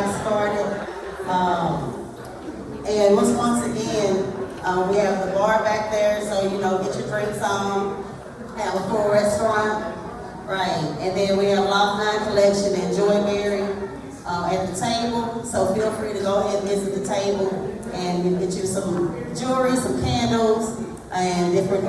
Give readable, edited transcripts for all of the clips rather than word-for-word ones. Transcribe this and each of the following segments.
everybody started. And once again, we have the bar back there, so get your drinks on, have a full restaurant, right? And then we have Loft 9 Collection and Joyberry at the table, so feel free to go ahead and visit the table and get you some jewelry, some candles, and different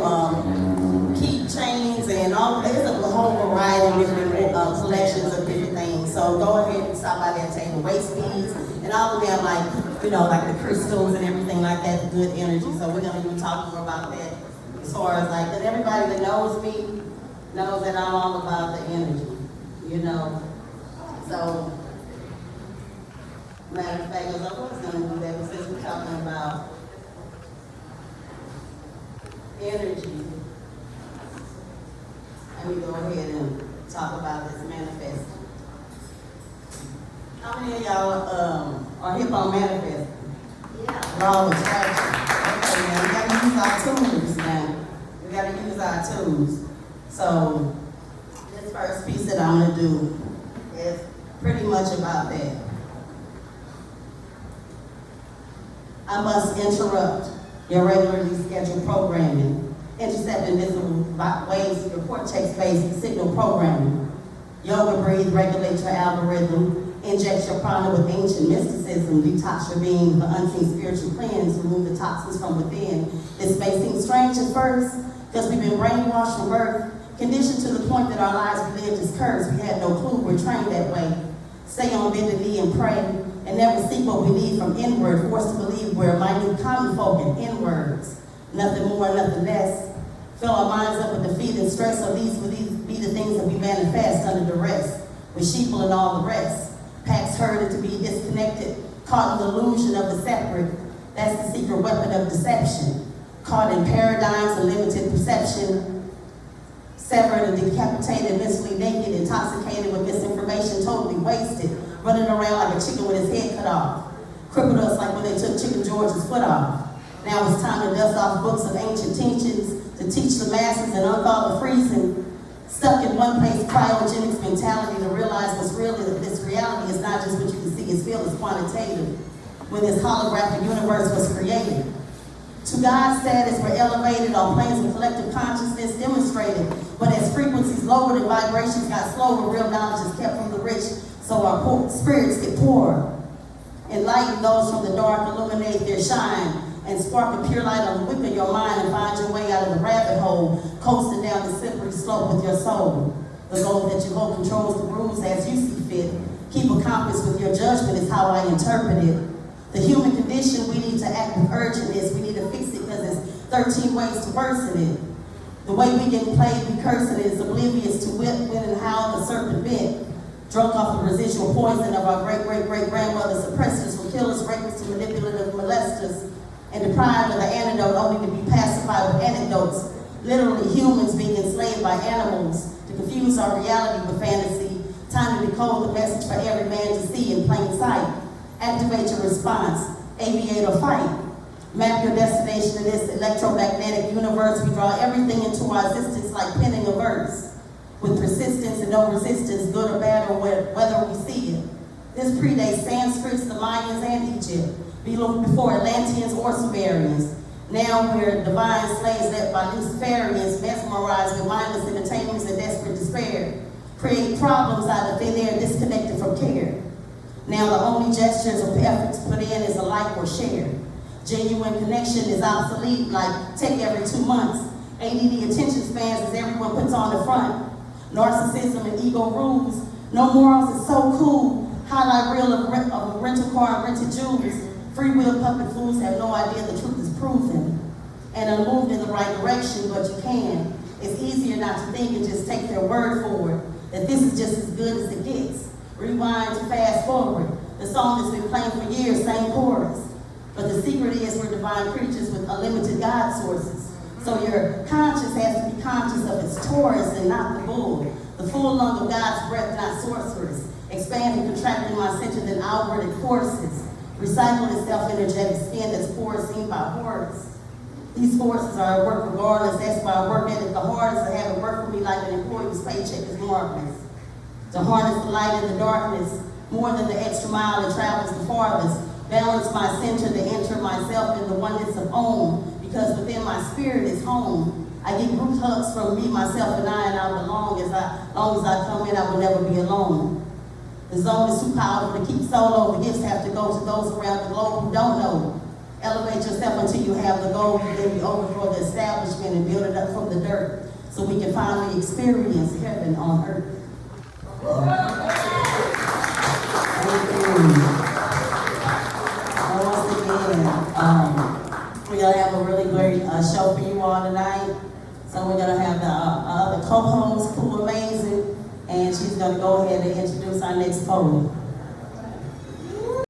key chains, and there's a whole variety of different collections of different things. So go ahead and stop by that table, waist beads, and all of them like the crystals and everything like that, the good energy. So we're gonna be talking more about that as far as that everybody that knows me knows that I'm all about the energy, So, matter of fact, I was gonna do that, but since we're talking about energy, let me go ahead and talk about this manifest. How many of y'all are hip on manifesting? Yeah. Law of attraction. Okay, now we gotta use our tools now. We gotta use our tools. So this first piece that I'm gonna do is pretty much about that. I must interrupt your regularly scheduled programming, intercept invisible waves of your cortex-based signal programming. Yoga breathe, regulate your algorithm, inject your prana with ancient mysticism, detox your being, the unseen spiritual cleanse, remove the toxins from within. This may seem strange at first, because we've been brainwashed from birth, conditioned to the point that our lives we lived as cursed. We had no clue, we're trained that way. Stay on bended knee and pray, and never seek what we need from inward, forced to believe we're minute common folk and inwards. Nothing more, nothing less. Fill our minds up with defeat and stress, so these will be the things that we manifest under duress, with sheeple and all the rest. Packs herded to be disconnected, caught in the illusion of the separate. That's the secret weapon of deception. Caught in paradigms of limited perception, severed and decapitated, mentally naked, intoxicated with misinformation, totally wasted, running around like a chicken with his head cut off. Crippled us like when they took Chicken George's foot off. Now it's time to dust off books of ancient teachings, to teach the masses and unthaw the freezing. Stuck in one place, cryogenics mentality, to realize what's real, that this reality is not just what you can see, it's feel, it's quantitative. When this holographic universe was created. To God's status, we're elevated on planes of collective consciousness demonstrated. But as frequencies lowered and vibrations got slower, real knowledge is kept from the rich, so our spirits get poorer. Enlighten those from the dark, illuminate their shine, and spark a pure light on the wick of your mind and find your way out of the rabbit hole, coasting down the slippery slope with your soul. The goal that you hold controls the rules as you see fit. Keep a compass with your judgment is how I interpret it. The human condition, we need to act with urgentness. We need to fix it because there's 13 ways to worsen it. The way we get played, we cursing it is oblivious to when and how the serpent bit. Drunk off the residual poison of our great-great-great-grandmothers, oppressors, from killers, rapists, to manipulative molesters, and deprived of the antidote only to be pacified with anecdotes. Literally humans being enslaved by animals to confuse our reality with fantasy. Time to decode the message for every man to see in plain sight. Activate your response, aviate or fight. Map your destination in this electromagnetic universe. We draw everything into our existence like penning a verse. With persistence and no resistance, good or bad or whether we see it. This predates Sanskrit, the Mayans, and Egypt. Before Atlanteans or Sumerians. Now we're divine slaves led by Luciferians, mesmerized with mindless entertainments and desperate despair. Create problems out of thin air, disconnected from care. Now the only gestures of effort to put in is a like or share. Genuine connection is obsolete, like take every 2 months. ADD attention spans as everyone puts on the front. Narcissism and ego rules. No morals is so cool. Highlight reel of a rental car and rented jewels. Free will puppet fools have no idea the truth is proven and are moved in the right direction, but you can. It's easier not to think and just take their word for it, that this is just as good as it gets. Rewind to fast forward. The song has been playing for years, same chorus. But the secret is we're divine creatures with unlimited God sources. So your conscience has to be conscious of its Taurus and not the bull. The full lung of God's breath, not sorceress. Expanding, contracting my center, then outward it courses. Recycle itself energetic skin that's porous, seen by hordes. These forces are at work regardless. That's why I work at it the hardest. To have it work for me like an employee's paycheck is marvelous. To harness the light in the darkness, more than the extra mile that travels the farthest. Balance my center to enter myself in the oneness of Om, because within my spirit is home. I get group hugs from me, myself, and I belong. As long as I come in, I will never be alone. The zone is too powerful to keep solo. The gifts have to go to those around the globe who don't know. Elevate yourself until you have the goal, and then you overthrow the establishment and build it up from the dirt, so we can finally experience heaven on earth. Once again, we're going to have a really great show for you all tonight. So we're going to have the other co-host, Pooh Amazing, and she's going to go ahead and introduce our next poet.